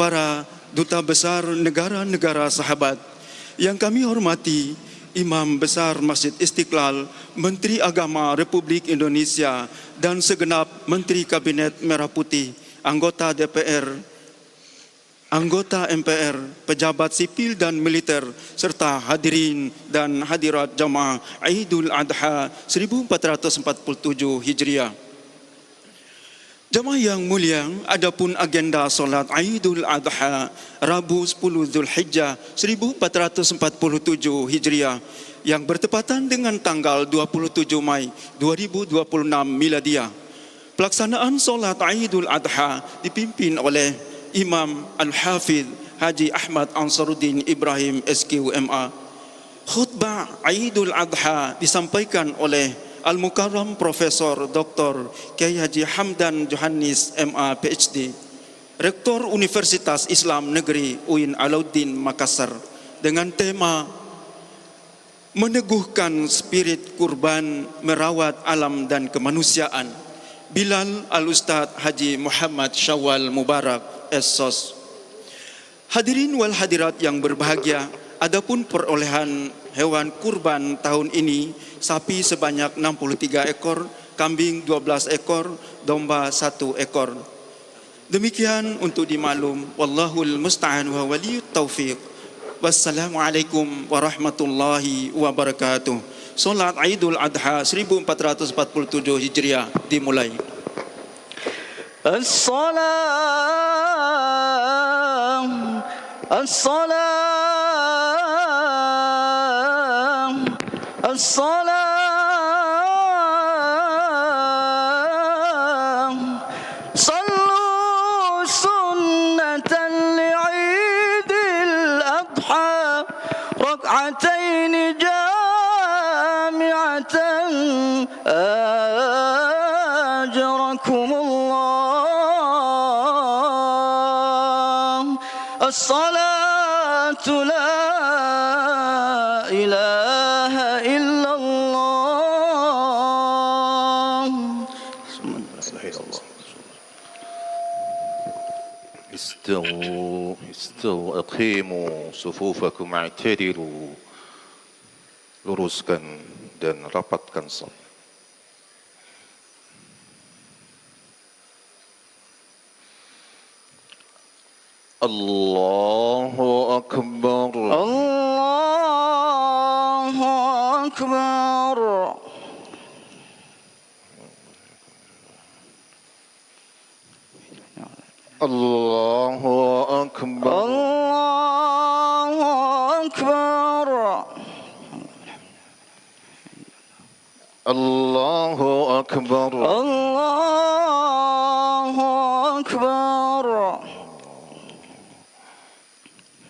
para duta besar negara-negara sahabat yang kami hormati, Imam Besar Masjid Istiqlal, Menteri Agama Republik Indonesia dan segenap Menteri Kabinet Merah Putih, anggota DPR, anggota MPR, pejabat sipil dan militer, serta hadirin dan hadirat jamaah Aidul Adha 1447 Hijriah. Jamaah yang mulia, adapun agenda solat Aidul Adha Rabu 10 Zulhijjah 1447 Hijriah yang bertepatan dengan tanggal 27 Mei 2026 Miladiah. Pelaksanaan solat Aidul Adha dipimpin oleh Imam Al-Hafidh Haji Ahmad Ansaruddin Ibrahim SQMA. Khutbah Aidul Adha disampaikan oleh Al-Mukarram Profesor Dr. Kiai Haji Hamdan Johannes MA PhD, Rektor Universitas Islam Negeri UIN Alauddin Makassar, dengan tema meneguhkan spirit kurban merawat alam dan kemanusiaan. Bilal Al-Ustadz Haji Muhammad Syawal Mubarak SSOS. Hadirin wal hadirat yang berbahagia, adapun perolehan hewan kurban tahun ini, sapi sebanyak 63 ekor, kambing 12 ekor, domba 1 ekor. Demikian untuk dimaklum. Wallahul musta'an wa waliyut taufiq. Wassalamualaikum warahmatullahi wabarakatuh. Solat Aidul Adha 1447 Hijriah dimulai. صلوا سنة لعيد الأضحى ركعتين جامعة أجركم الله. الصلاة لا إله إلا الله. استووا أقيموا صفوفكم اعتدلوا. Luruskan dan rapatkan shaf. Allahu Akbar. Allahu Akbar. Allahu Akbar. Allahu Akbar. Allahu Akbar.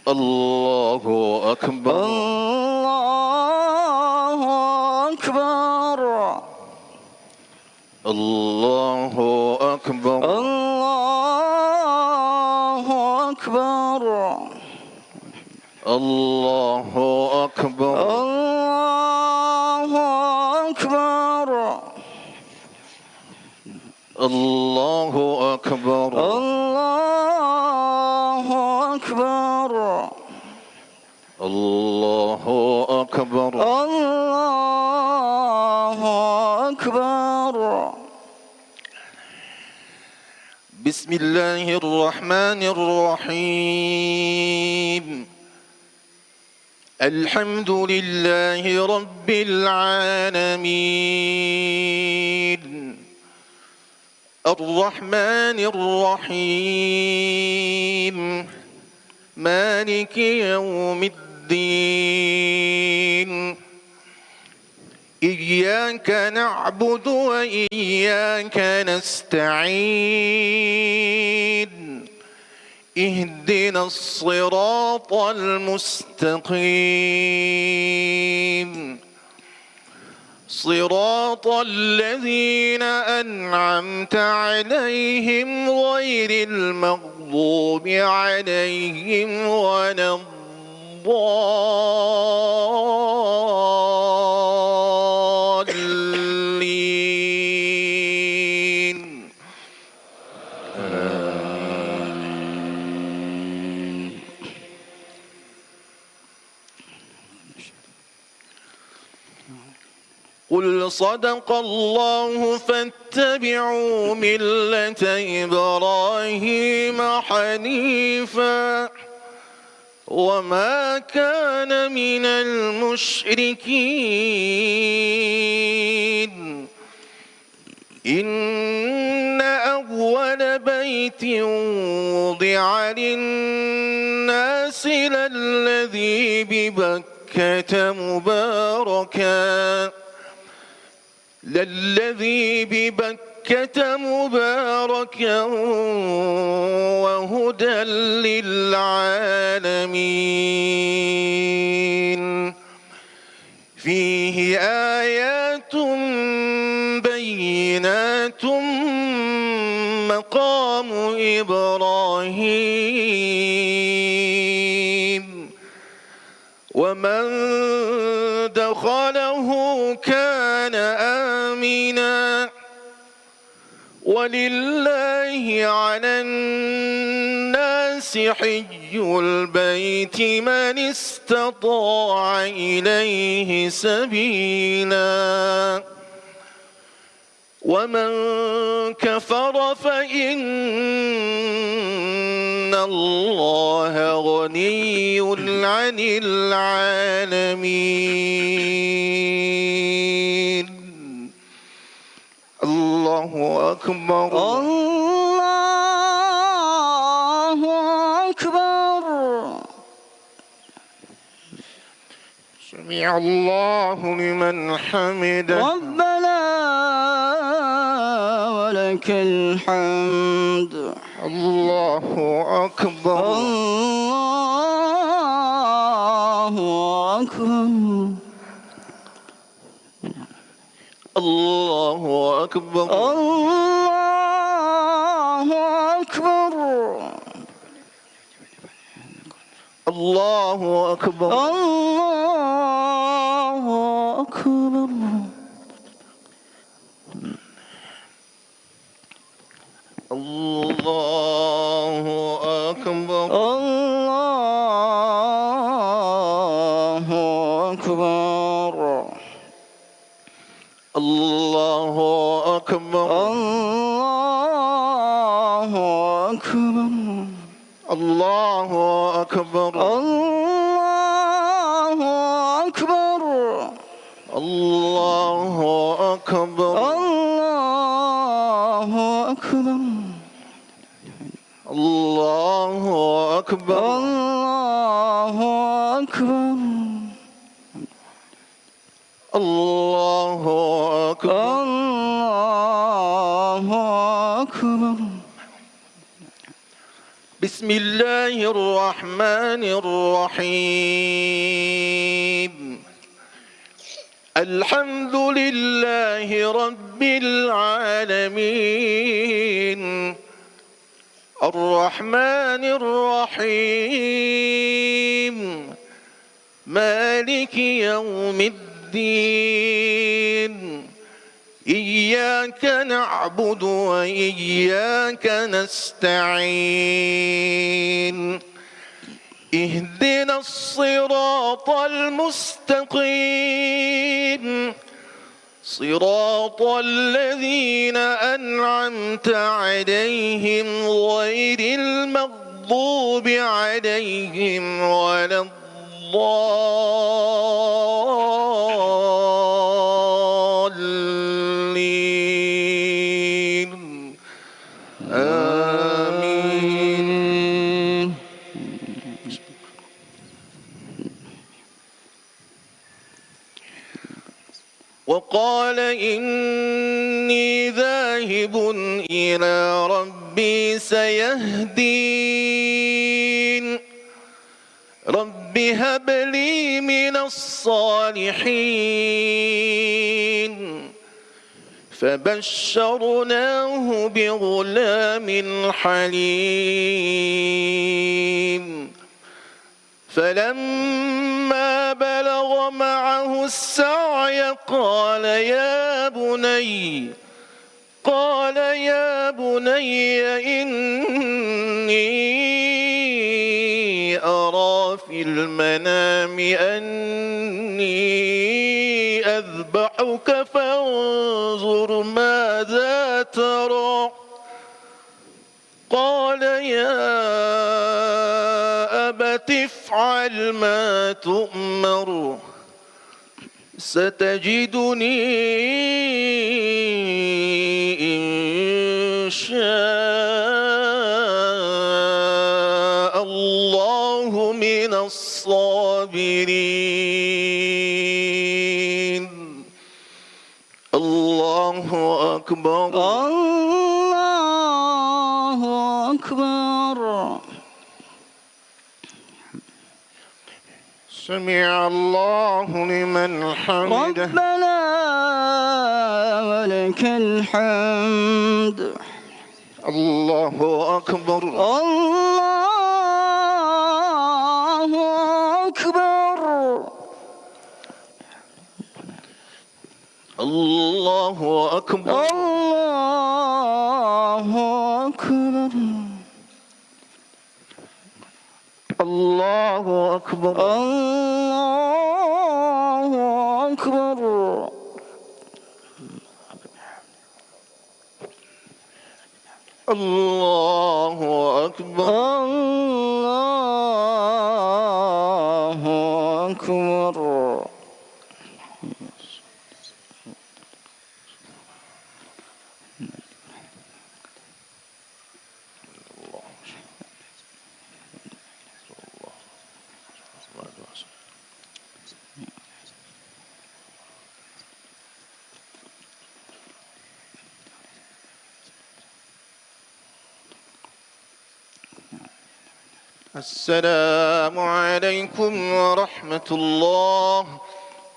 Allahu Akbar. Allahu Akbar. Allahu Akbar. Allahu Akbar. Allahu Akbar. Allahu Akbar. Allahu Akbar. Allahu Akbar. Allahu Akbar. Allahu Akbar. Bismillahirrahmanirrahim. Alhamdulillahi Rabbil alamin. Ar-Rahmanir Rahim. Maliki yawmiddin. Iyyaka na'budu wa iyyaka nasta'in. اهدنا الصراط المستقيم صراط الذين أنعمت عليهم غير المغضوب عليهم ولا الضالين. قل صدق الله فاتبعوا ملة إبراهيم حنيفا وما كان من المشركين إن أول بيت وضع للناس للذي ببكة مباركا وهدى للعالمين فيه آيات بينات مقام إبراهيم ومن دخله كان آمنا ولله على الناس حج البيت من استطاع إليه سبيلا ومن كفر فإن الله غني عن العالمين الله أكبر الله أكبر. سمع الله لمن حمده ربنا ولك الحمد. الله أكبر الله أكبر. الله أكبر الله أكبر. الله أكبر الله أكبر. الله أكبر الله أكبر. الله أكبر الله أكبر. الله أكبر الله أكبر. الله أكبر الله أكبر. الله أكبر الله أكبر. الله أكبر الله أكبر. بسم الله الرحمن الرحيم الحمد لله رب العالمين الرحمن الرحيم مالك يوم الدين إياك نعبد وإياك نستعين اهدنا الصراط المستقيم صراط الذين أنعمت عليهم غير المغضوب عليهم ولا الضالين آمين. وقال إني ذاهب إلى ربي سيهدين رب هب لي من الصالحين فبشرناه بغلام حليم فلما بلغ معه السعي قال يا بني إني أرى في المنام أني أذبحك ربك فانظر ماذا ترى قال يا أبت افعل ما تؤمر ستجدني إن شاء الله من الصابرين الله أكبر الله أكبر سمع الله لمن حمده ربنا ولك الحمد الله أكبر الله أكبر الله أكبر الله أكبر الله أكبر الله أكبر الله أكبر الله أكبر السلام عليكم ورحمة الله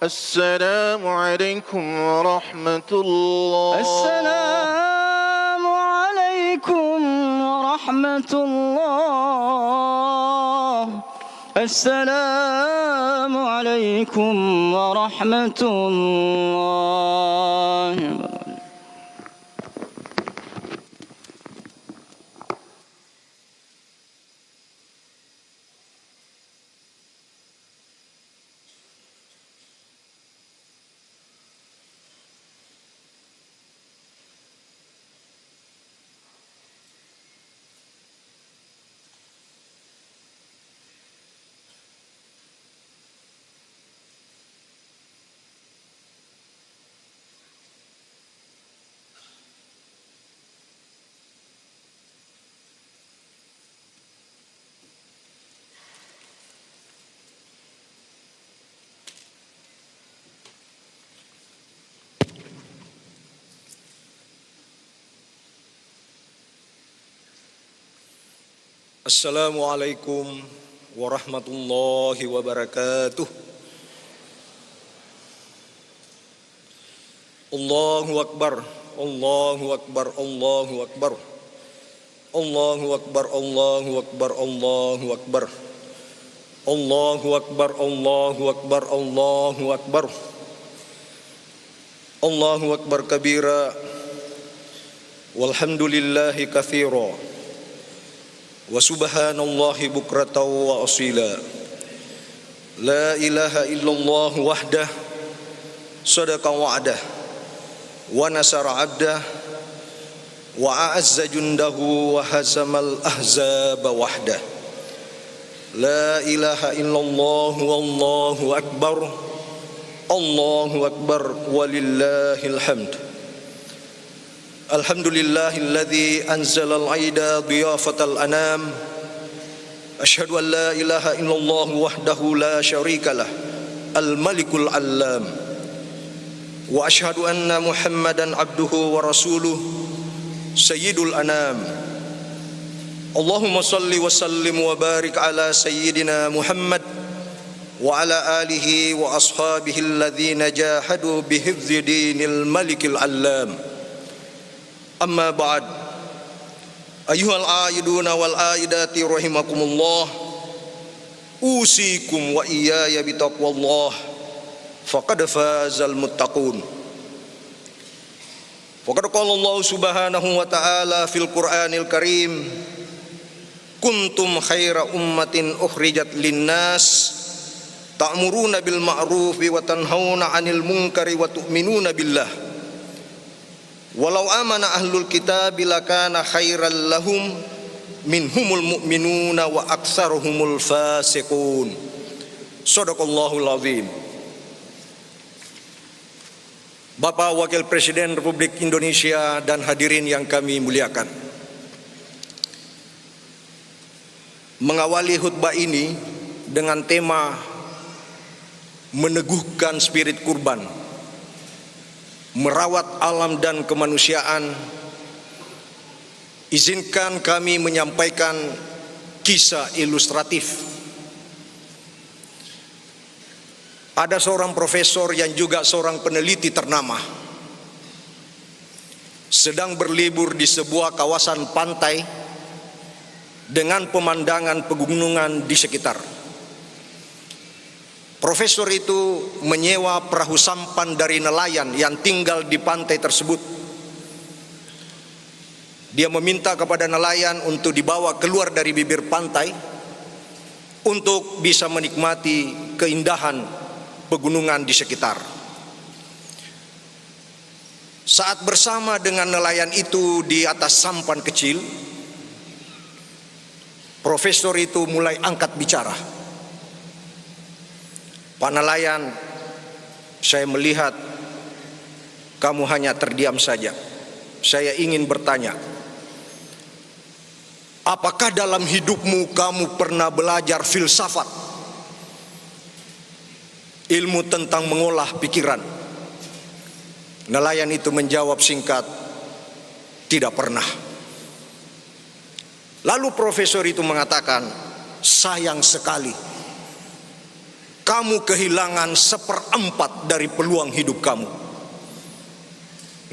السلام عليكم ورحمة الله السلام عليكم ورحمة الله السلام عليكم ورحمة الله Assalamualaikum warahmatullahi wabarakatuh. Allahu Akbar, Allahu Akbar, Allahu Akbar. Allahu Akbar, Allahu Akbar, Allahu Akbar. Allahu Akbar, Allahu Akbar, Allahu Akbar. Allahu Akbar kabira. Walhamdulillahi katsira. Wa subhanallahi bukratan wa asila. La ilaha illallah wahdah sadaqa wa'dah wa nasara 'abdah wa a'azza jundahu wa hazamal ahzaba wahdah. La ilaha illallah wallahu akbar. Allahu akbar walillahil hamd. Alhamdulillahilladzi anzalal aida diyafatal anam. Asyhadu an la ilaha illallah wahdahu la syarikalah al-malikul allam. Wa asyhadu anna Muhammadan abduhu wa rasuluh sayyidul anam. Allahumma salli wa sallim wa barik ala sayyidina Muhammad wa ala alihi wa ashabihi alladhina jahadu bihifzi dinil malikil allam. Amma ba'd. Ayyuhal aiduna wal aidati rahimakumullah. Usikum wa iyaya bitaqwallah. Faqad fazal muttaqun. Faqad qala Allah subhanahu wa ta'ala fil Qur'anil Karim, kuntum khaira ummatin ukhrijat linnas ta'muruna bil ma'rufi wa tanhauna 'anil munkari wa tu'minuna billah. Walau amana ahlul kitab lakana khairal lahum minhumul mu'minuna wa aktsaruhumul fasiqun. Shadaqallahul azim. Bapak Wakil Presiden Republik Indonesia dan hadirin yang kami muliakan, mengawali khutbah ini dengan tema meneguhkan spirit kurban, merawat alam dan kemanusiaan, izinkan kami menyampaikan kisah ilustratif. Ada seorang profesor yang juga seorang peneliti ternama sedang berlibur di sebuah kawasan pantai dengan pemandangan pegunungan di sekitar. Profesor itu menyewa perahu sampan dari nelayan yang tinggal di pantai tersebut. Dia meminta kepada nelayan untuk dibawa keluar dari bibir pantai untuk bisa menikmati keindahan pegunungan di sekitar. Saat bersama dengan nelayan itu di atas sampan kecil, profesor itu mulai angkat bicara. Pak nelayan, saya melihat kamu hanya terdiam saja. Saya ingin bertanya, apakah dalam hidupmu kamu pernah belajar filsafat? Ilmu tentang mengolah pikiran. Nelayan itu menjawab singkat, tidak pernah. Lalu profesor itu mengatakan, sayang sekali, kamu kehilangan 1/4 dari peluang hidup kamu.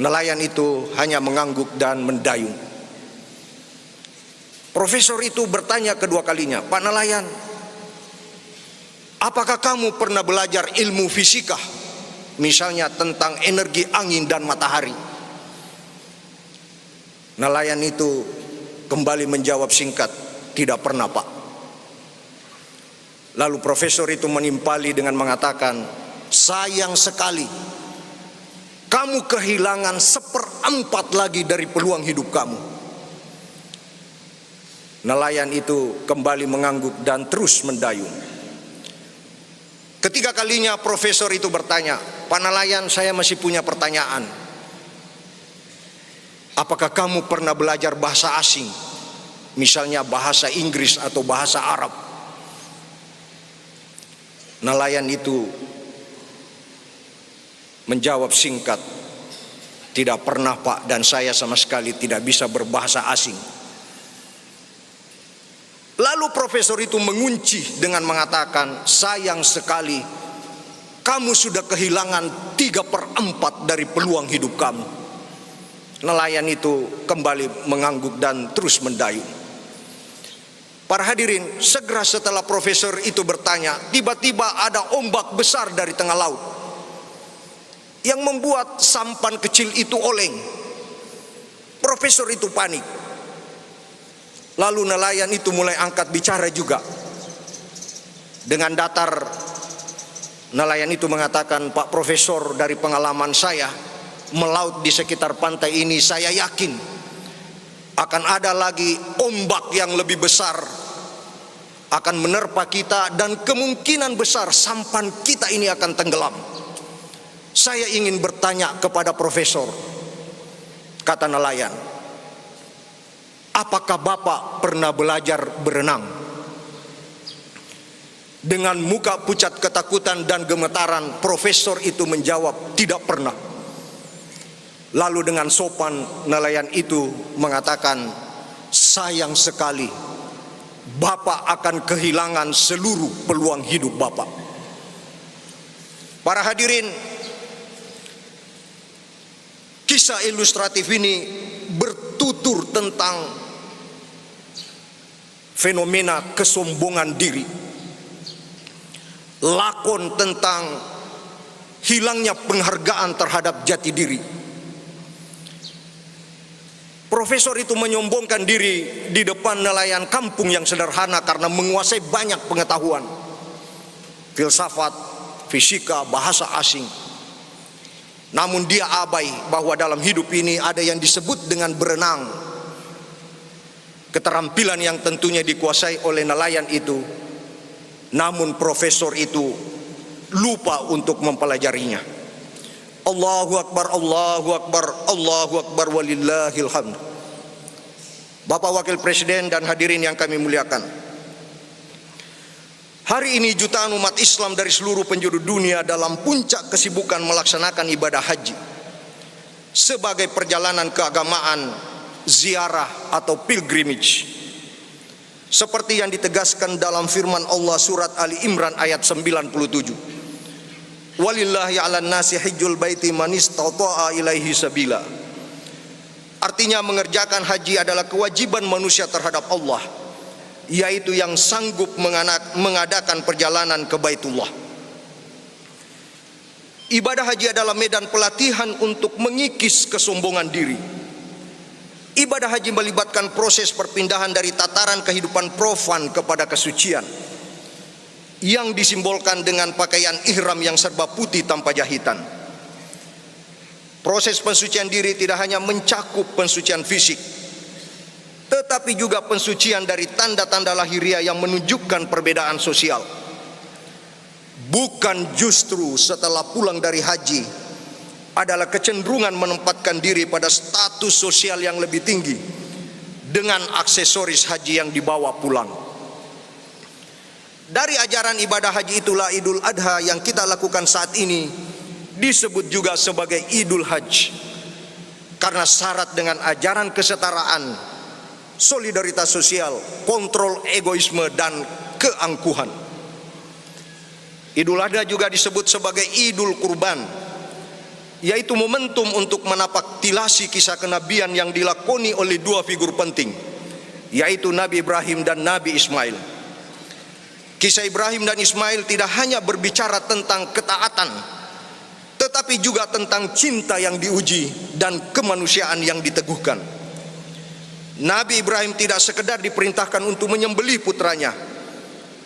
Nelayan itu hanya mengangguk dan mendayung. Profesor itu bertanya kedua kalinya, Pak nelayan, apakah kamu pernah belajar ilmu fisika? Misalnya tentang energi angin dan matahari. Nelayan itu kembali menjawab singkat, tidak pernah Pak. Lalu profesor itu menimpali dengan mengatakan, sayang sekali, kamu kehilangan 1/4 lagi dari peluang hidup kamu. Nelayan itu kembali mengangguk dan terus mendayung. Ketiga kalinya profesor itu bertanya, Pak nelayan, saya masih punya pertanyaan. Apakah kamu pernah belajar bahasa asing? Misalnya bahasa Inggris atau bahasa Arab? Nelayan itu menjawab singkat, tidak pernah Pak, dan saya sama sekali tidak bisa berbahasa asing. Lalu profesor itu mengunci dengan mengatakan, sayang sekali, kamu sudah kehilangan 3/4 dari peluang hidup kamu. Nelayan itu kembali mengangguk dan terus mendayung. Para hadirin, segera setelah profesor itu bertanya, tiba-tiba ada ombak besar dari tengah laut yang membuat sampan kecil itu oleng. Profesor itu panik. Lalu nelayan itu mulai angkat bicara juga. Dengan datar, nelayan itu mengatakan, Pak Profesor, dari pengalaman saya melaut di sekitar pantai ini, saya yakin akan ada lagi ombak yang lebih besar akan menerpa kita, dan kemungkinan besar sampan kita ini akan tenggelam. Saya ingin bertanya kepada Profesor, kata nelayan, apakah Bapak pernah belajar berenang? Dengan muka pucat ketakutan dan gemetaran, profesor itu menjawab, tidak pernah. Lalu dengan sopan, nelayan itu mengatakan, sayang sekali, Bapak akan kehilangan seluruh peluang hidup Bapak. Para hadirin, kisah ilustratif ini bertutur tentang fenomena kesombongan diri, lakon tentang hilangnya penghargaan terhadap jati diri. Profesor itu menyombongkan diri di depan nelayan kampung yang sederhana karena menguasai banyak pengetahuan. filsafat, fisika, bahasa asing. Namun dia abai bahwa dalam hidup ini ada yang disebut dengan berenang. Keterampilan yang tentunya dikuasai oleh nelayan itu. Namun profesor itu lupa untuk mempelajarinya. Allahu Akbar, Allahu Akbar, Allahu Akbar, walillahil hamd. Bapak Wakil Presiden dan hadirin yang kami muliakan, hari ini jutaan umat Islam dari seluruh penjuru dunia dalam puncak kesibukan melaksanakan ibadah haji sebagai perjalanan keagamaan, ziarah atau pilgrimage, seperti yang ditegaskan dalam firman Allah surat Ali Imran ayat 97. Walillahi 'alan nasi hajjul baiti man istata'a ilaihi sabila. Artinya mengerjakan haji adalah kewajiban manusia terhadap Allah, yaitu yang sanggup mengadakan perjalanan ke Baitullah. Ibadah haji adalah medan pelatihan untuk mengikis kesombongan diri. Ibadah haji melibatkan proses perpindahan dari tataran kehidupan profan kepada kesucian, yang disimbolkan dengan pakaian ihram yang serba putih tanpa jahitan. Proses pensucian diri tidak hanya mencakup pensucian fisik, tetapi juga pensucian dari tanda-tanda lahiriah yang menunjukkan perbedaan sosial. Bukan justru setelah pulang dari haji adalah kecenderungan menempatkan diri pada status sosial yang lebih tinggi dengan aksesoris haji yang dibawa pulang. Dari ajaran ibadah haji itulah Idul Adha yang kita lakukan saat ini disebut juga sebagai Idul Hajj, karena syarat dengan ajaran kesetaraan, solidaritas sosial, kontrol egoisme dan keangkuhan. Idul Adha juga disebut sebagai Idul Kurban, yaitu momentum untuk menapaktilasi kisah kenabian yang dilakoni oleh dua figur penting, yaitu Nabi Ibrahim dan Nabi Ismail. Kisah Ibrahim dan Ismail tidak hanya berbicara tentang ketaatan, tetapi juga tentang cinta yang diuji dan kemanusiaan yang diteguhkan. Nabi Ibrahim tidak sekedar diperintahkan untuk menyembelih putranya,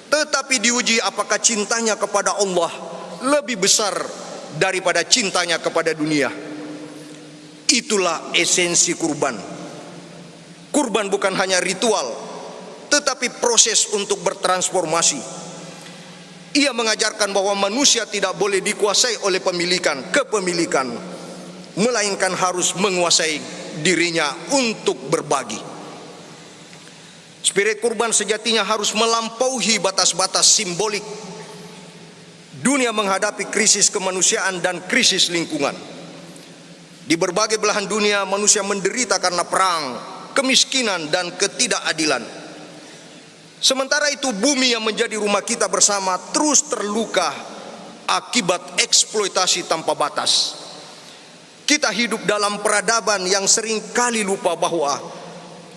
tetapi diuji apakah cintanya kepada Allah lebih besar daripada cintanya kepada dunia. Itulah esensi kurban. Kurban bukan hanya ritual, tetapi proses untuk bertransformasi. Ia mengajarkan bahwa manusia tidak boleh dikuasai oleh kepemilikan, melainkan harus menguasai dirinya untuk berbagi. Spirit kurban sejatinya harus melampaui batas-batas simbolik. Dunia menghadapi krisis kemanusiaan dan krisis lingkungan. Di berbagai belahan dunia manusia menderita karena perang, kemiskinan dan ketidakadilan. Sementara itu bumi yang menjadi rumah kita bersama terus terluka akibat eksploitasi tanpa batas. Kita hidup dalam peradaban yang sering kali lupa bahwa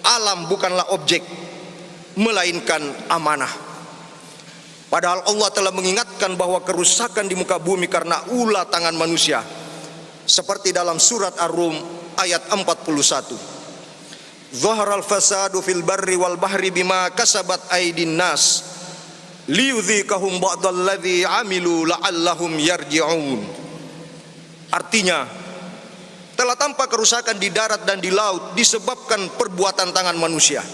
alam bukanlah objek, melainkan amanah. Padahal Allah telah mengingatkan bahwa kerusakan di muka bumi karena ulah tangan manusia, seperti dalam surat Ar-Rum ayat 41. Zaharal fasadu fil barri wal bahri bima kasabat aydin nas liyudhikahum ba'dalladzi amilu la'allahum yarji'un. Artinya, telah tampak kerusakan di darat dan di laut disebabkan perbuatan tangan manusia.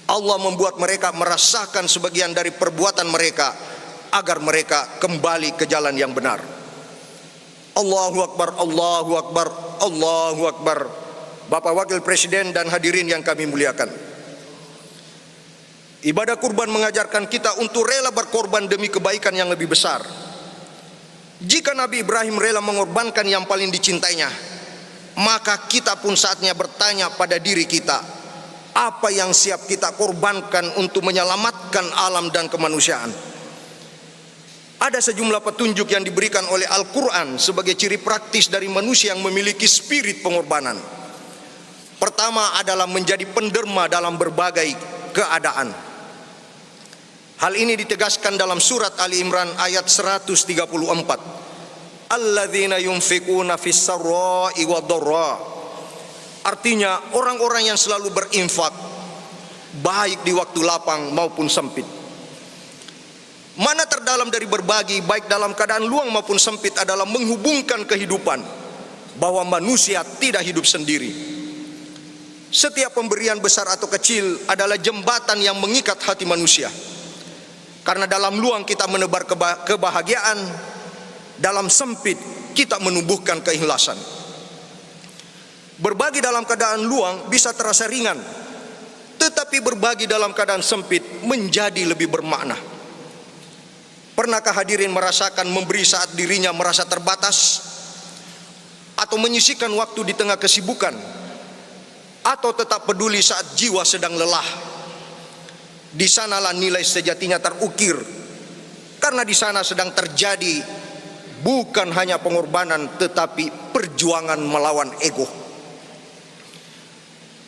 Allah membuat mereka merasakan sebagian dari perbuatan mereka agar mereka kembali ke jalan yang benar. Allahu Akbar, Allahu Akbar, Allahu Akbar. Bapak Wakil Presiden dan hadirin yang kami muliakan, ibadah kurban mengajarkan kita untuk rela berkorban demi kebaikan yang lebih besar. Jika Nabi Ibrahim rela mengorbankan yang paling dicintainya, maka kita pun saatnya bertanya pada diri kita, apa yang siap kita korbankan untuk menyelamatkan alam dan kemanusiaan? Ada sejumlah petunjuk yang diberikan oleh Al-Quran sebagai ciri praktis dari manusia yang memiliki spirit pengorbanan. Pertama adalah menjadi penderma dalam berbagai keadaan. Hal ini ditegaskan dalam surat Ali Imran ayat 134. Alladzina yunfikuna fis sarra'i wad-dharra. Artinya orang-orang yang selalu berinfak, baik di waktu lapang maupun sempit. Mana terdalam dari berbagi, baik dalam keadaan luang maupun sempit, adalah menghubungkan kehidupan, bahwa manusia tidak hidup sendiri. Setiap pemberian besar atau kecil adalah jembatan yang mengikat hati manusia. Karena dalam luang kita menebar kebahagiaan, dalam sempit kita menumbuhkan keikhlasan. Berbagi dalam keadaan luang bisa terasa ringan, tetapi berbagi dalam keadaan sempit menjadi lebih bermakna. Pernahkah hadirin merasakan memberi saat dirinya merasa terbatas, atau menyisihkan waktu di tengah kesibukan, atau tetap peduli saat jiwa sedang lelah? Di sanalah nilai sejatinya terukir, karena di sana sedang terjadi bukan hanya pengorbanan, tetapi perjuangan melawan ego.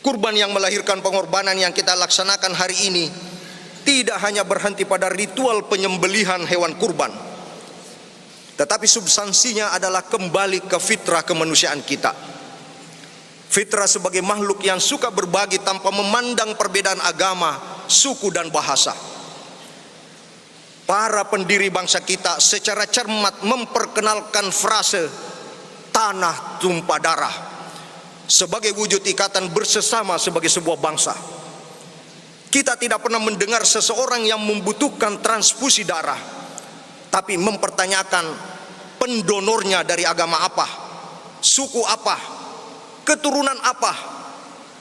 Kurban yang melahirkan pengorbanan yang kita laksanakan hari ini tidak hanya berhenti pada ritual penyembelihan hewan kurban, tetapi substansinya adalah kembali ke fitrah kemanusiaan kita. Fitrah sebagai makhluk yang suka berbagi tanpa memandang perbedaan agama, suku dan bahasa. Para pendiri bangsa kita secara cermat memperkenalkan frase tanah tumpah darah sebagai wujud ikatan bersesama sebagai sebuah bangsa. Kita tidak pernah mendengar seseorang yang membutuhkan transfusi darah, tapi mempertanyakan pendonornya dari agama apa, suku apa, keturunan apa,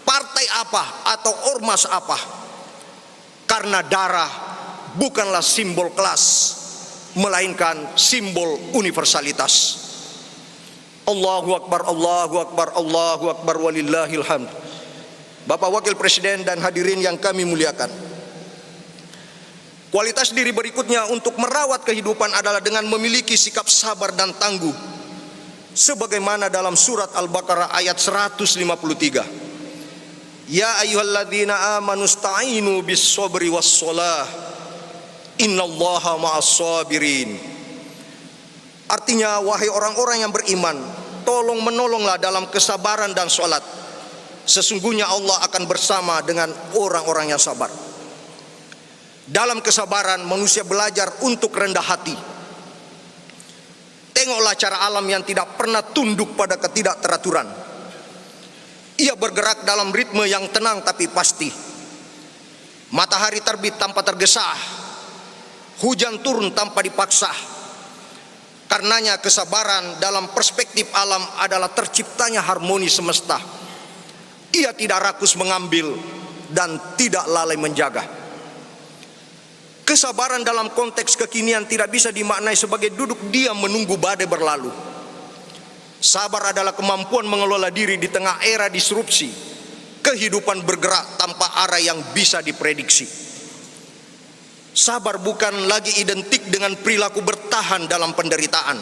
partai apa, atau ormas apa. Karena darah bukanlah simbol kelas, melainkan simbol universalitas. Allahu Akbar, Allahu Akbar, Allahu Akbar, walillahil hamd. Bapak Wakil Presiden dan hadirin yang kami muliakan, kualitas diri berikutnya untuk merawat kehidupan adalah dengan memiliki sikap sabar dan tangguh, sebagaimana dalam surat Al-Baqarah ayat 153. Ya ayyuhalladzina amanu sta'inu bis-sabri was-shalah innallaha ma'as-sabirin. Artinya, wahai orang-orang yang beriman, tolong menolonglah dalam kesabaran dan sholat. Sesungguhnya Allah akan bersama dengan orang-orang yang sabar. Dalam kesabaran manusia belajar untuk rendah hati. Tengoklah cara alam yang tidak pernah tunduk pada ketidakteraturan. Ia bergerak dalam ritme yang tenang tapi pasti. Matahari terbit tanpa tergesa, hujan turun tanpa dipaksa. Karenanya kesabaran dalam perspektif alam adalah terciptanya harmoni semesta. Ia tidak rakus mengambil dan tidak lalai menjaga. Kesabaran dalam konteks kekinian tidak bisa dimaknai sebagai duduk diam menunggu badai berlalu. Sabar adalah kemampuan mengelola diri di tengah era disrupsi, kehidupan bergerak tanpa arah yang bisa diprediksi. Sabar bukan lagi identik dengan perilaku bertahan dalam penderitaan,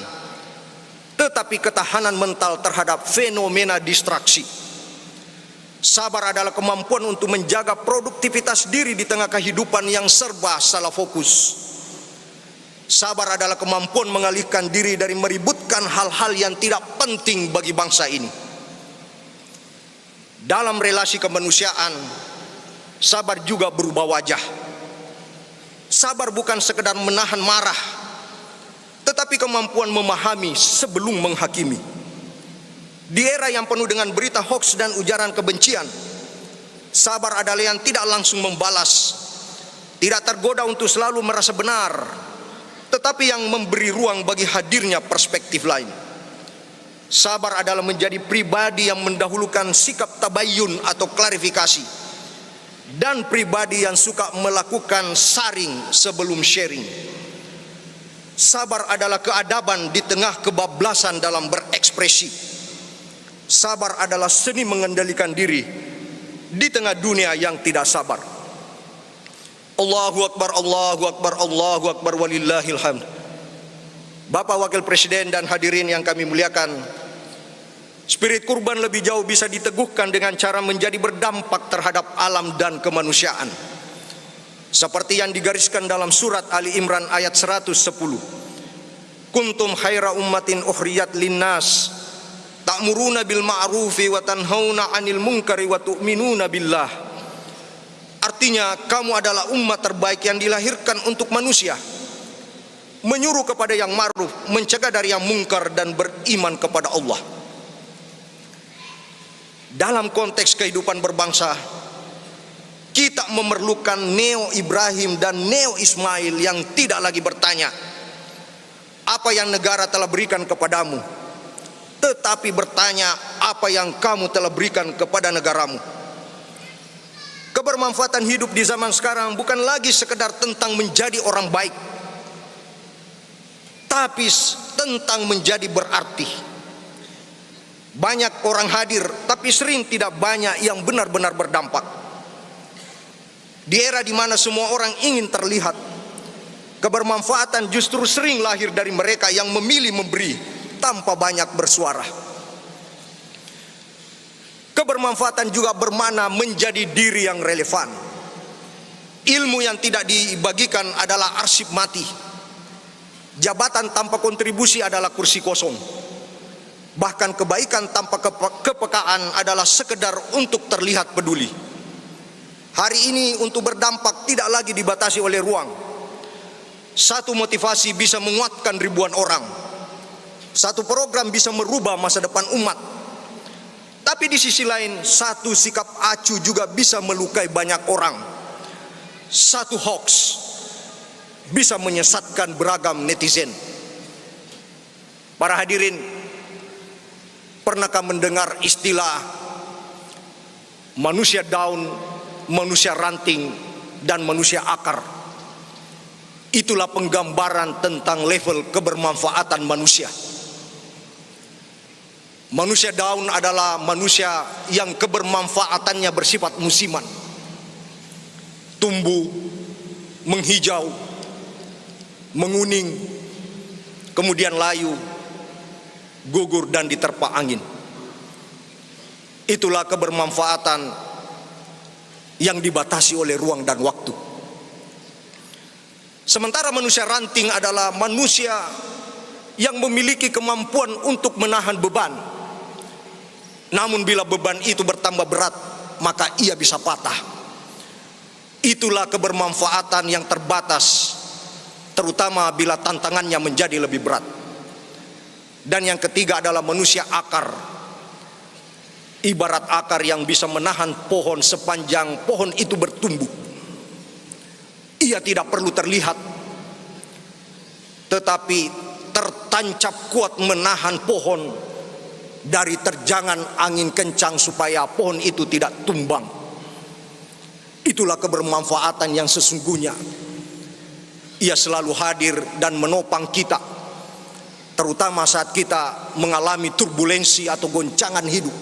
tetapi ketahanan mental terhadap fenomena distraksi. Sabar adalah kemampuan untuk menjaga produktivitas diri di tengah kehidupan yang serba salah fokus. Sabar adalah kemampuan mengalihkan diri dari meributkan hal-hal yang tidak penting bagi bangsa ini. Dalam relasi kemanusiaan, sabar juga berubah wajah. Sabar bukan sekedar menahan marah, tetapi kemampuan memahami sebelum menghakimi. Di era yang penuh dengan berita hoaks dan ujaran kebencian, sabar adalah yang tidak langsung membalas, tidak tergoda untuk selalu merasa benar, tetapi yang memberi ruang bagi hadirnya perspektif lain. Sabar adalah menjadi pribadi yang mendahulukan sikap tabayun atau klarifikasi, dan pribadi yang suka melakukan saring sebelum sharing. Sabar adalah keadaban di tengah kebablasan dalam berekspresi. Sabar adalah seni mengendalikan diri di tengah dunia yang tidak sabar. Allahu Akbar, Allahu Akbar, Allahu Akbar, walillahil hamd. Bapak Wakil Presiden dan hadirin yang kami muliakan, spirit kurban lebih jauh bisa diteguhkan dengan cara menjadi berdampak terhadap alam dan kemanusiaan, seperti yang digariskan dalam surat Ali Imran ayat 110. Kuntum khaira ummatin ukhriyat linnas ta'muruna bil ma'rufi wa tanhauna 'anil munkari wa tu'minuna billah. Artinya, kamu adalah umat terbaik yang dilahirkan untuk manusia, menyuruh kepada yang ma'ruf, mencegah dari yang mungkar, dan beriman kepada Allah. Dalam konteks kehidupan berbangsa, kita memerlukan Neo Ibrahim dan Neo Ismail yang tidak lagi bertanya apa yang negara telah berikan kepadamu, tetapi bertanya apa yang kamu telah berikan kepada negaramu. Kebermanfaatan hidup di zaman sekarang bukan lagi sekedar tentang menjadi orang baik, tapi tentang menjadi berarti. Banyak orang hadir, tapi sering tidak banyak yang benar-benar berdampak. Di era di mana semua orang ingin terlihat, kebermanfaatan justru sering lahir dari mereka yang memilih memberi tanpa banyak bersuara. Kebermanfaatan juga bermakna menjadi diri yang relevan. Ilmu yang tidak dibagikan adalah arsip mati. Jabatan tanpa kontribusi adalah kursi kosong. Bahkan kebaikan tanpa kepekaan adalah sekedar untuk terlihat peduli. Hari ini untuk berdampak tidak lagi dibatasi oleh ruang. Satu motivasi bisa menguatkan ribuan orang. Satu program bisa merubah masa depan umat. Tapi di sisi lain, satu sikap acuh juga bisa melukai banyak orang. Satu hoax bisa menyesatkan beragam netizen. Para hadirin, pernahkah mendengar istilah manusia daun, manusia ranting, dan manusia akar? Itulah penggambaran tentang level kebermanfaatan manusia. Manusia daun adalah manusia yang kebermanfaatannya bersifat musiman. Tumbuh, menghijau, menguning, kemudian layu, gugur dan diterpa angin. Itulah kebermanfaatan yang dibatasi oleh ruang dan waktu. Sementara manusia ranting adalah manusia yang memiliki kemampuan untuk menahan beban. Namun bila beban itu bertambah berat, maka ia bisa patah. Itulah kebermanfaatan yang terbatas, terutama bila tantangannya menjadi lebih berat. Dan yang ketiga adalah manusia akar. Ibarat akar yang bisa menahan pohon sepanjang pohon itu bertumbuh. Ia tidak perlu terlihat, tetapi tertancap kuat menahan pohon dari terjangan angin kencang supaya pohon itu tidak tumbang. Itulah kebermanfaatan yang sesungguhnya. Ia selalu hadir dan menopang kita, terutama saat kita mengalami turbulensi atau goncangan hidup,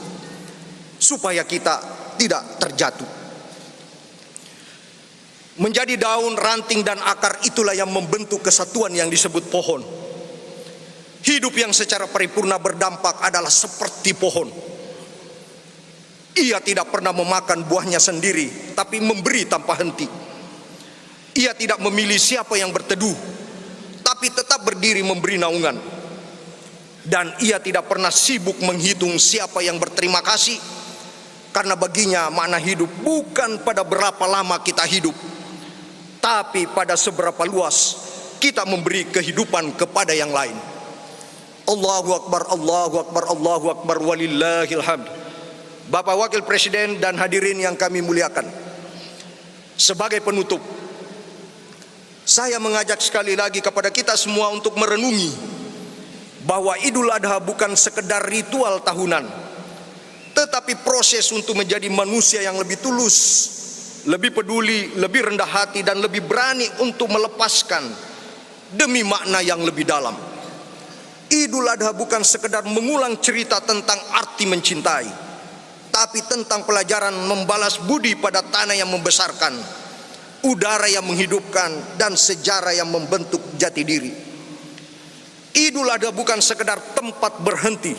supaya kita tidak terjatuh. Menjadi daun, ranting, dan akar itulah yang membentuk kesatuan yang disebut pohon. Hidup yang secara paripurna berdampak adalah seperti pohon. Ia tidak pernah memakan buahnya sendiri, tapi memberi tanpa henti. Ia tidak memilih siapa yang berteduh, tapi tetap berdiri memberi naungan. Dan ia tidak pernah sibuk menghitung siapa yang berterima kasih, karena baginya makna hidup bukan pada berapa lama kita hidup, tapi pada seberapa luas kita memberi kehidupan kepada yang lain. Allahu Akbar, Allahu Akbar, Allahu Akbar, walillahil hamd. Bapak Wakil Presiden dan hadirin yang kami muliakan, sebagai penutup, saya mengajak sekali lagi kepada kita semua untuk merenungi bahwa Idul Adha bukan sekedar ritual tahunan, tetapi proses untuk menjadi manusia yang lebih tulus, lebih peduli, lebih rendah hati, dan lebih berani untuk melepaskan demi makna yang lebih dalam. Idul Adha bukan sekedar mengulang cerita tentang arti mencintai, tapi tentang pelajaran membalas budi pada tanah yang membesarkan, udara yang menghidupkan, dan sejarah yang membentuk jati diri. Idul Adha bukan sekedar tempat berhenti,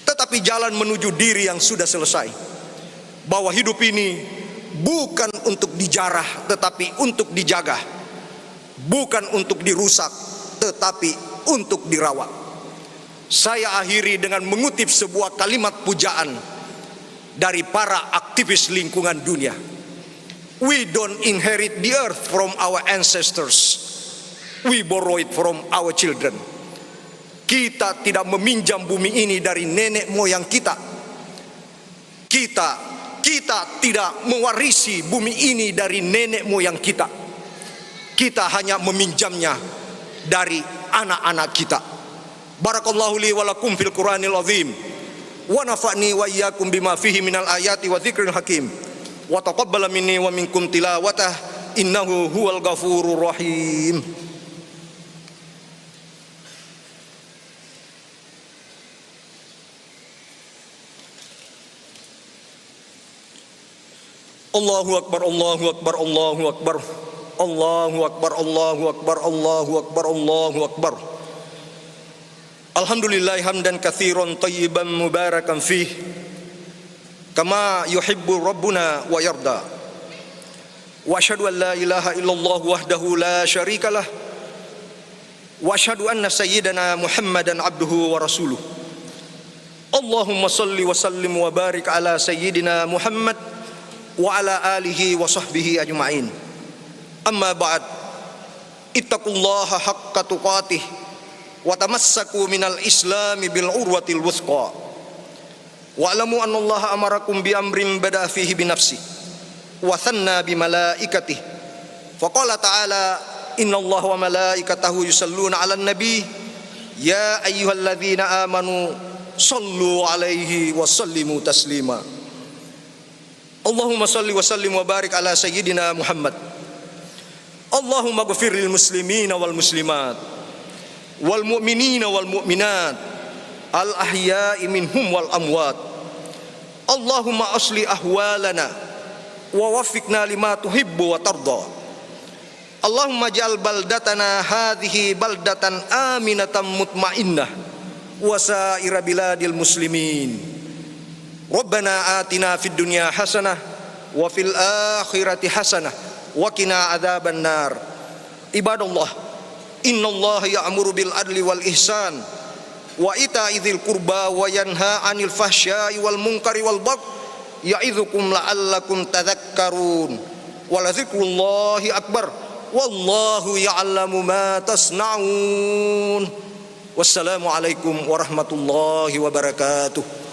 tetapi jalan menuju diri yang sudah selesai. Bahwa hidup ini bukan untuk dijarah, tetapi untuk dijaga. Bukan untuk dirusak, tetapi untuk dirawat. Saya akhiri dengan mengutip sebuah kalimat pujaan dari para aktivis lingkungan dunia. We don't inherit the earth from our ancestors. We borrow it from our children. Kita tidak meminjam bumi ini dari nenek moyang kita. Kita tidak mewarisi bumi ini dari nenek moyang kita. Kita hanya meminjamnya dari anak-anak kita. Barakallahu li wa lakum fil Qur'anil azim. Wa nafa'ni wa iyyakum bima fihi minal ayati wa dzikril hakim. Wa taqabbala minni wa minkum tilawatah innahu huwal ghafurur rahim. Allahu akbar, Allahu akbar, Allahu akbar. Allahu akbar, Allahu akbar, Allahu akbar, Allahu akbar. Alhamdulillah hamdan katsiran thayyiban mubarakan fih kama yuhibbu rabbuna wa yarda. Wa asyhadu an la ilaha illallah wahdahu la syarikalah. Wa asyhadu anna sayyidana Muhammadan abduhu wa rasuluh. Allahumma salli wa sallim wa barik ala sayyidina Muhammad wa ala alihi wa sahbihi ajma'in. Amma ba'd. Ittaqullaha haqqa tuqatih wa tamassaku minal islami bil urwatil wuthqa. Wa'lamu anna Allah amarakum bi amrin bada fihi bi nafsi wa thanna bi malaikatih. Faqala ta'ala inna Allah wa malaikatahu yusalluna 'alan nabi ya ayyuhalladzina amanu sallu 'alaihi wa sallimu taslima. Allahumma salli wa sallim wa barik ala sayyidina Muhammad. Allahumma ghfir lil muslimina wal muslimat wal mu'minina wal mu'minat al ahya'i minhum wal amwat. Allahumma asli ahwalana wa waffiqna lima tuhibbu wa tarda. Allahumma ja'al baldatana hadhihi baldatan aminatan mutmainnah wa sa'ira biladil muslimin. Rabbana atina fid dunya hasanah wa fil akhirati hasanah wa qina adzaban nar. Ibadallah, innallaha ya'muru bil adli wal ihsan wa ita'i dzil qurba wa yanha 'anil fahsya'i wal munkari wal baghi ya'idzukum la'allakum tadhakkarun. Wa la dzikrullahi akbar wallahu ya'lamu ma tasna'un. Wassalamu alaikum warahmatullahi wabarakatuh.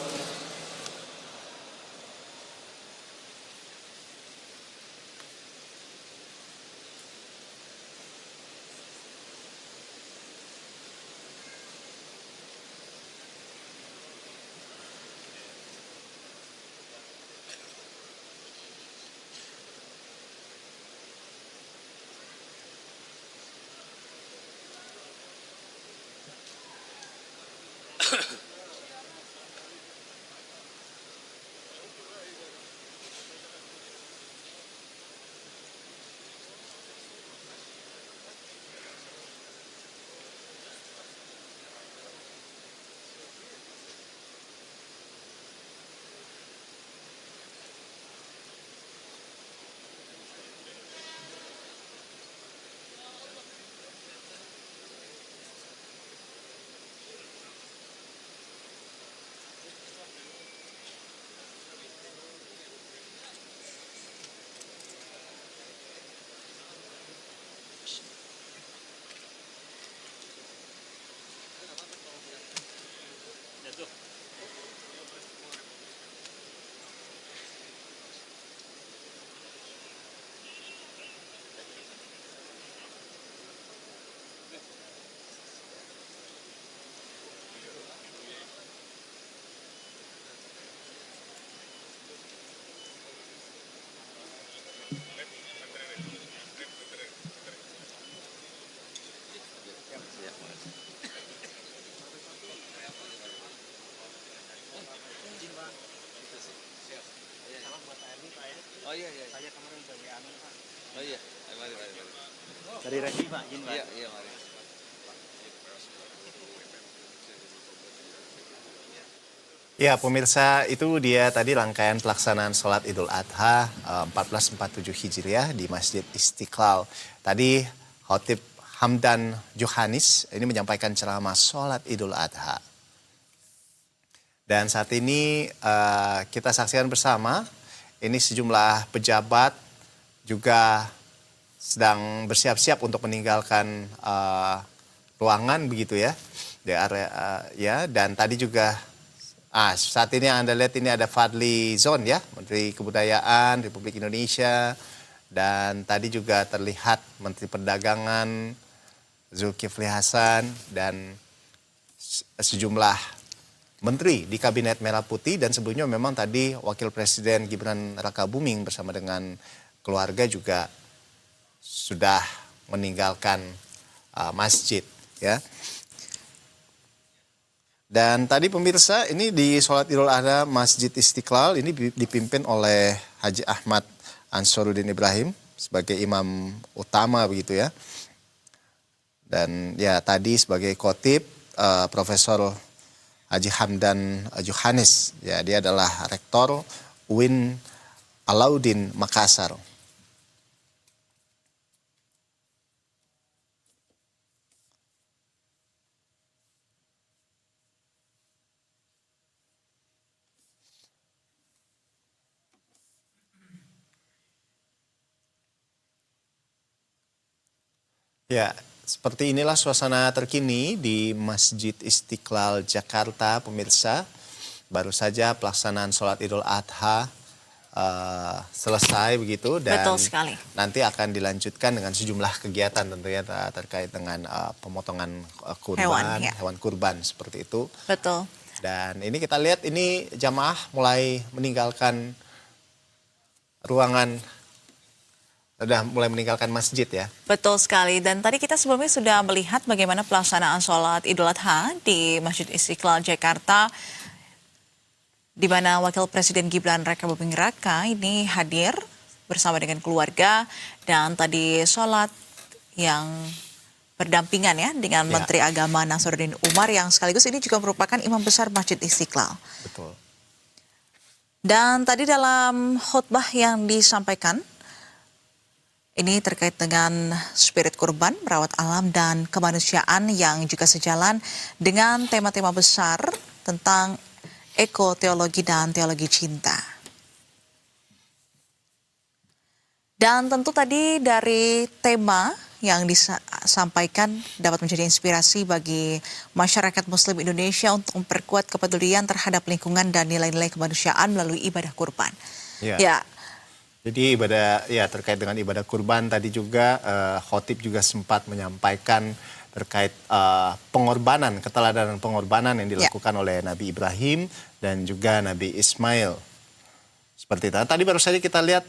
Oh iya. Saya kemarin udah diambil Pak. Oh iya, mari. Dari Resi Pak, izin Pak. Iya, mari. Ya pemirsa, itu dia tadi rangkaian pelaksanaan sholat Idul Adha 1447 Hijriah di Masjid Istiqlal. Tadi Khatib Hamdan Johanis ini menyampaikan ceramah sholat Idul Adha. Dan saat ini kita saksikan bersama, ini sejumlah pejabat juga sedang bersiap-siap untuk meninggalkan ruangan begitu ya di area ya, dan tadi juga saat ini yang Anda lihat ini ada Fadli Zon ya, Menteri Kebudayaan Republik Indonesia, dan tadi juga terlihat Menteri Perdagangan Zulkifli Hasan dan sejumlah menteri di Kabinet Merah Putih, dan sebelumnya memang tadi Wakil Presiden Gibran Rakabuming bersama dengan keluarga juga sudah meninggalkan masjid ya. Dan tadi pemirsa, ini di sholat Idul Adha Masjid Istiqlal ini dipimpin oleh Haji Ahmad Ansarudin Ibrahim sebagai imam utama begitu ya. Dan ya tadi sebagai khotib Profesor Haji Hamdan Johannes, ya dia adalah rektor UIN Alauddin Makassar. Ya, seperti inilah suasana terkini di Masjid Istiqlal Jakarta, pemirsa. Baru saja pelaksanaan sholat Idul Adha selesai begitu, dan Betul sekali. nanti akan dilanjutkan dengan sejumlah kegiatan tentunya terkait dengan pemotongan kurban, hewan kurban seperti itu. Betul. Dan ini kita lihat ini jamaah mulai meninggalkan ruangan, sudah mulai meninggalkan masjid ya. Betul sekali. Dan tadi kita sebelumnya sudah melihat bagaimana pelaksanaan sholat Idul Adha di Masjid Istiqlal Jakarta, di mana Wakil Presiden Gibran Rakabuming Raka ini hadir bersama dengan keluarga, dan tadi sholat yang berdampingan ya dengan Menteri Agama Nasaruddin Umar yang sekaligus ini juga merupakan imam besar Masjid Istiqlal. Betul. Dan tadi dalam khutbah yang disampaikan, ini terkait dengan spirit kurban, merawat alam dan kemanusiaan yang juga sejalan dengan tema-tema besar tentang ekoteologi dan teologi cinta. Dan tentu tadi dari tema yang disampaikan dapat menjadi inspirasi bagi masyarakat Muslim Indonesia untuk memperkuat kepedulian terhadap lingkungan dan nilai-nilai kemanusiaan melalui ibadah kurban. Ya. Jadi ibadah ya terkait dengan ibadah kurban tadi juga khotib juga sempat menyampaikan terkait pengorbanan, keteladanan pengorbanan yang dilakukan oleh Nabi Ibrahim dan juga Nabi Ismail. Seperti itu. Tadi baru saja kita lihat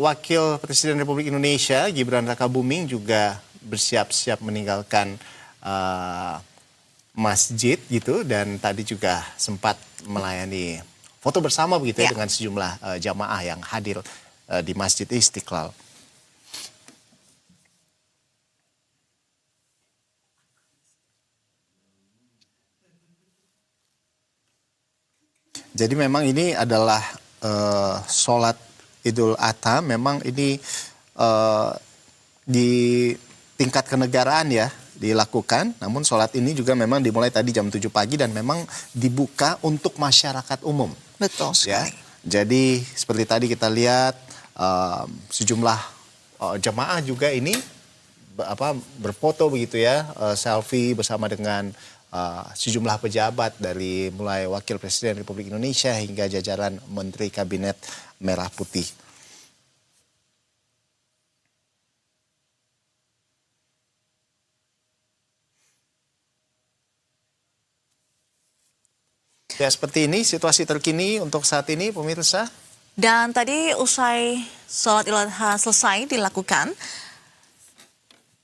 Wakil Presiden Republik Indonesia Gibran Rakabuming juga bersiap-siap meninggalkan masjid gitu, dan tadi juga sempat melayani foto bersama begitu ya dengan sejumlah jamaah yang hadir di Masjid Istiqlal. Jadi memang ini adalah sholat Idul Adha, memang ini di tingkat kenegaraan ya dilakukan, namun sholat ini juga memang dimulai tadi jam 7 pagi dan memang dibuka untuk masyarakat umum. Betul sekali. Ya. Jadi seperti tadi kita lihat sejumlah jemaah juga ini berfoto begitu ya, selfie bersama dengan sejumlah pejabat dari mulai Wakil Presiden Republik Indonesia hingga jajaran Menteri Kabinet Merah Putih. Ya, seperti ini situasi terkini untuk saat ini pemirsa. Dan tadi usai sholat Idul Adha selesai dilakukan,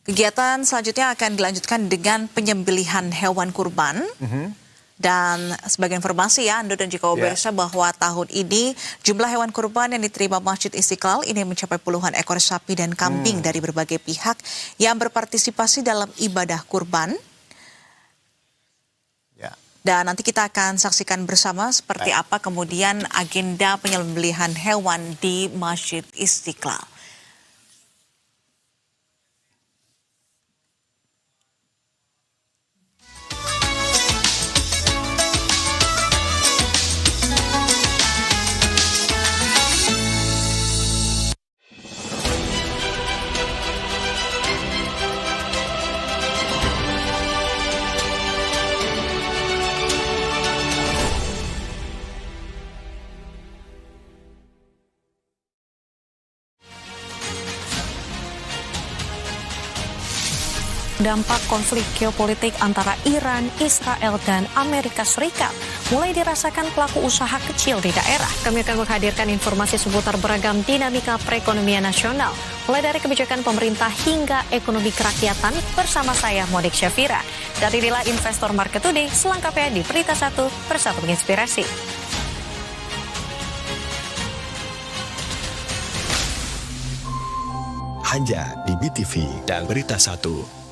kegiatan selanjutnya akan dilanjutkan dengan penyembelihan hewan kurban. Dan sebagai informasi ya, Anda dan juga pemirsa bahwa tahun ini jumlah hewan kurban yang diterima Masjid Istiqlal ini mencapai puluhan ekor sapi dan kambing dari berbagai pihak yang berpartisipasi dalam ibadah kurban. Dan nanti kita akan saksikan bersama seperti apa kemudian agenda penyembelihan hewan di Masjid Istiqlal. dampak konflik geopolitik antara Iran, Israel, dan Amerika Serikat mulai dirasakan pelaku usaha kecil di daerah. Kami akan menghadirkan informasi seputar beragam dinamika perekonomian nasional, mulai dari kebijakan pemerintah hingga ekonomi kerakyatan bersama saya, Monik Syafira. Dan inilah Investor Market Today, selengkapnya di Berita 1 Bersatu Menginspirasi. Hanya di BTV dan Berita 1.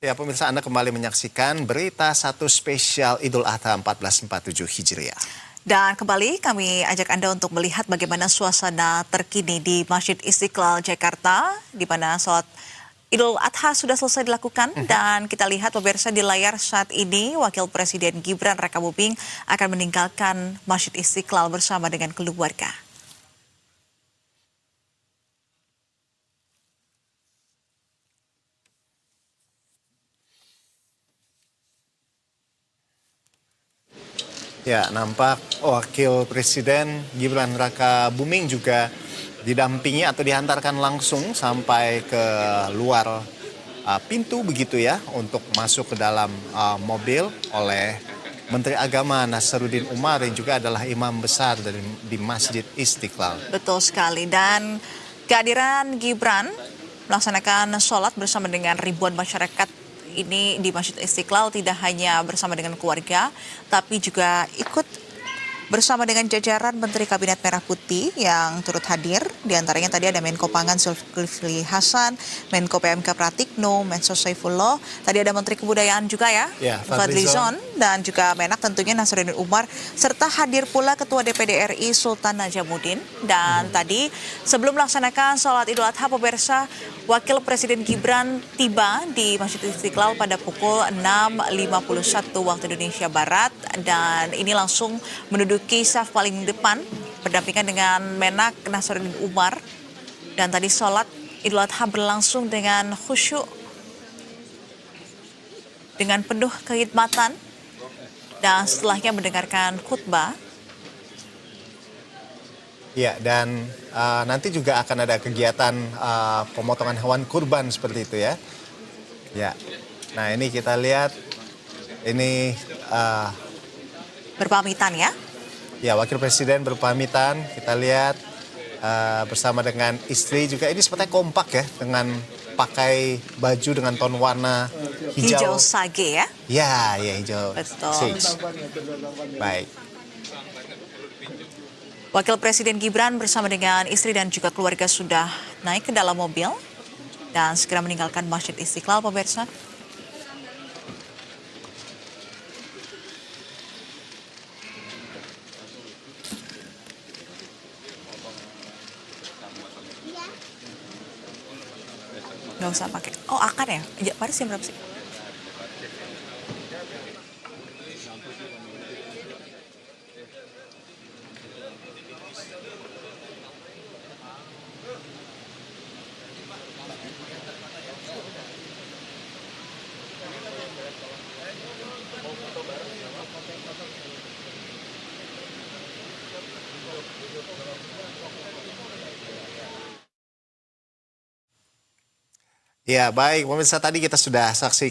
Ya, pemirsa, Anda kembali menyaksikan Berita 1 spesial Idul Adha 1447 Hijriah. Dan kembali kami ajak Anda untuk melihat bagaimana suasana terkini di Masjid Istiqlal Jakarta, di mana sholat Idul Adha sudah selesai dilakukan. Dan kita lihat pemirsa di layar saat ini, Wakil Presiden Gibran Rakabuming akan meninggalkan Masjid Istiqlal bersama dengan keluarga. Ya, nampak Wakil Presiden Gibran Rakabuming juga didampingi atau dihantarkan langsung sampai ke luar pintu begitu ya, untuk masuk ke dalam mobil oleh Menteri Agama Nasaruddin Umar yang juga adalah imam besar di Masjid Istiqlal. Betul sekali, dan kehadiran Gibran melaksanakan sholat bersama dengan ribuan masyarakat ini di Masjid Istiqlal tidak hanya bersama dengan keluarga, tapi juga ikut bersama dengan jajaran Menteri Kabinet Merah Putih yang turut hadir. Di antaranya tadi ada Menko Pangan Zulkifli Hasan, Menko PMK Pratikno, Mensos Saifullah, tadi ada Menteri Kebudayaan juga ya, Fadlizon, dan juga Menak tentunya Nasaruddin Umar, serta hadir pula Ketua DPD RI Sultan Najamuddin. Dan tadi sebelum melaksanakan sholat Idul Adha, pemirsa, Wakil Presiden Gibran tiba di Masjid Istiqlal pada pukul 6.51 waktu Indonesia Barat, dan ini langsung menduduki saf paling depan berdampingan dengan Menak Nasaruddin Umar. Dan tadi sholat Idul Adha berlangsung dengan khusyuk, dengan penuh kekhidmatan, dan setelahnya mendengarkan khutbah. Ya, dan nanti juga akan ada kegiatan pemotongan hewan kurban seperti itu ya. Ya, nah ini kita lihat, ini Berpamitan ya. ya, Wakil Presiden berpamitan, kita lihat bersama dengan istri juga. Ini sepertinya kompak ya, dengan pakai baju dengan ton warna hijau. Hijau sage ya. Ya, hijau. Betul. Sage. Baik. Wakil Presiden Gibran bersama dengan istri dan juga keluarga sudah naik ke dalam mobil dan segera meninggalkan Masjid Istiqlal, pemirsa. Nggak usah pakai. Oh, akan ya? Ya, Paris jam berapa sih? Ya, baik, pemirsa, tadi kita sudah saksikan